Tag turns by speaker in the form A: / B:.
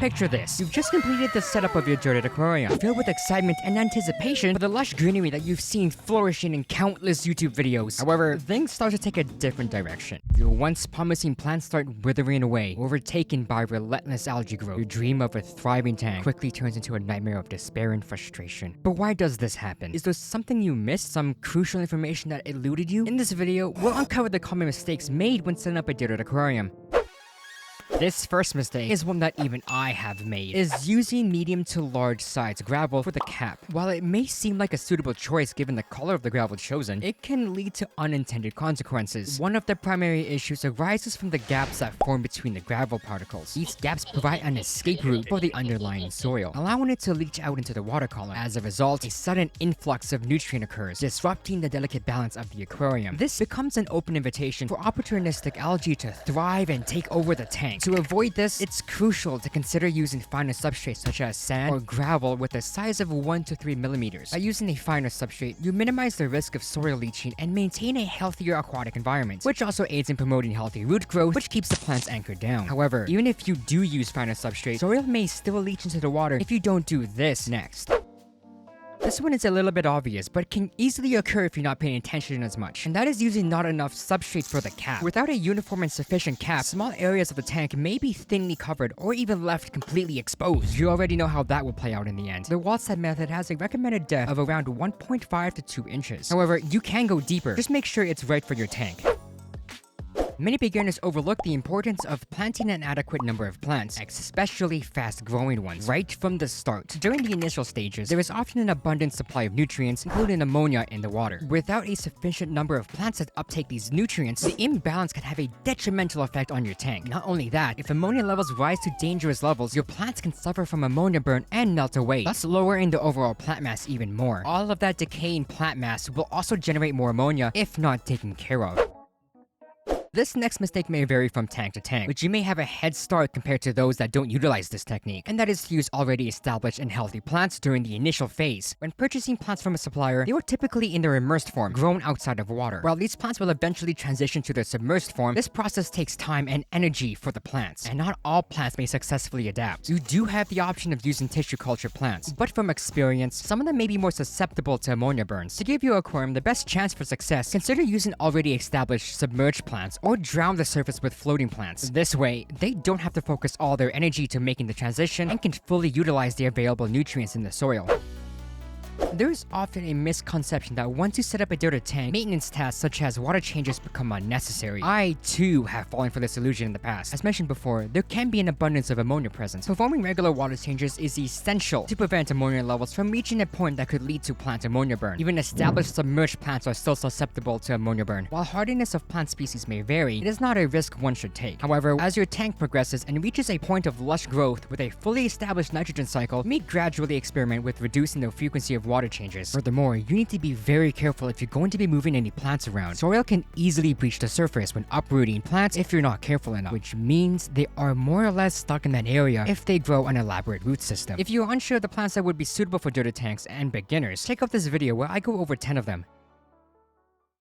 A: Picture this. You've just completed the setup of your dirted aquarium, filled with excitement and anticipation for the lush greenery that you've seen flourishing in countless YouTube videos. However, things start to take a different direction. Your once promising plants start withering away, overtaken by relentless algae growth. Your dream of a thriving tank quickly turns into a nightmare of despair and frustration. But why does this happen? Is there something you missed? Some crucial information that eluded you? In this video, we'll uncover the common mistakes made when setting up a dirted aquarium. This first mistake is one that even I have made, is using medium to large size gravel for the cap. While it may seem like a suitable choice given the color of the gravel chosen, it can lead to unintended consequences. One of the primary issues arises from the gaps that form between the gravel particles. These gaps provide an escape route for the underlying soil, allowing it to leach out into the water column. As a result, a sudden influx of nutrient occurs, disrupting the delicate balance of the aquarium. This becomes an open invitation for opportunistic algae to thrive and take over the tank. To avoid this, it's crucial to consider using finer substrates such as sand or gravel with a size of 1 to 3 millimeters. By using a finer substrate, you minimize the risk of soil leaching and maintain a healthier aquatic environment, which also aids in promoting healthy root growth, which keeps the plants anchored down. However, even if you do use finer substrate, soil may still leach into the water if you don't do this next. This one is a little bit obvious, but can easily occur if you're not paying attention as much, and that is using not enough substrate for the cap. Without a uniform and sufficient cap, small areas of the tank may be thinly covered or even left completely exposed. You already know how that will play out in the end. The wall set method has a recommended depth of around 1.5 to 2 inches. However, you can go deeper. Just make sure it's right for your tank. Many beginners overlook the importance of planting an adequate number of plants, especially fast-growing ones, right from the start. During the initial stages, there is often an abundant supply of nutrients, including ammonia, in the water. Without a sufficient number of plants that uptake these nutrients, the imbalance can have a detrimental effect on your tank. Not only that, if ammonia levels rise to dangerous levels, your plants can suffer from ammonia burn and melt away, thus lowering the overall plant mass even more. All of that decaying plant mass will also generate more ammonia if not taken care of. This next mistake may vary from tank to tank, but you may have a head start compared to those that don't utilize this technique, and that is to use already established and healthy plants during the initial phase. When purchasing plants from a supplier, they were typically in their immersed form, grown outside of water. While these plants will eventually transition to their submerged form, this process takes time and energy for the plants, and not all plants may successfully adapt. You do have the option of using tissue culture plants, but from experience, some of them may be more susceptible to ammonia burns. To give your aquarium the best chance for success, consider using already established submerged plants or drown the surface with floating plants. This way, they don't have to focus all their energy to making the transition and can fully utilize the available nutrients in the soil. There is often a misconception that once you set up a dirted tank, maintenance tasks such as water changes become unnecessary. I too have fallen for this illusion in the past. As mentioned before, there can be an abundance of ammonia present. Performing regular water changes is essential to prevent ammonia levels from reaching a point that could lead to plant ammonia burn. Even established submerged plants are still susceptible to ammonia burn. While hardiness of plant species may vary, it is not a risk one should take. However, as your tank progresses and reaches a point of lush growth with a fully established nitrogen cycle, you may gradually experiment with reducing the frequency of water changes. Furthermore, you need to be very careful if you're going to be moving any plants around. Soil can easily breach the surface when uprooting plants if you're not careful enough, which means they are more or less stuck in that area if they grow an elaborate root system. If you're unsure of the plants that would be suitable for dirted tanks and beginners, check out this video where I go over 10 of them.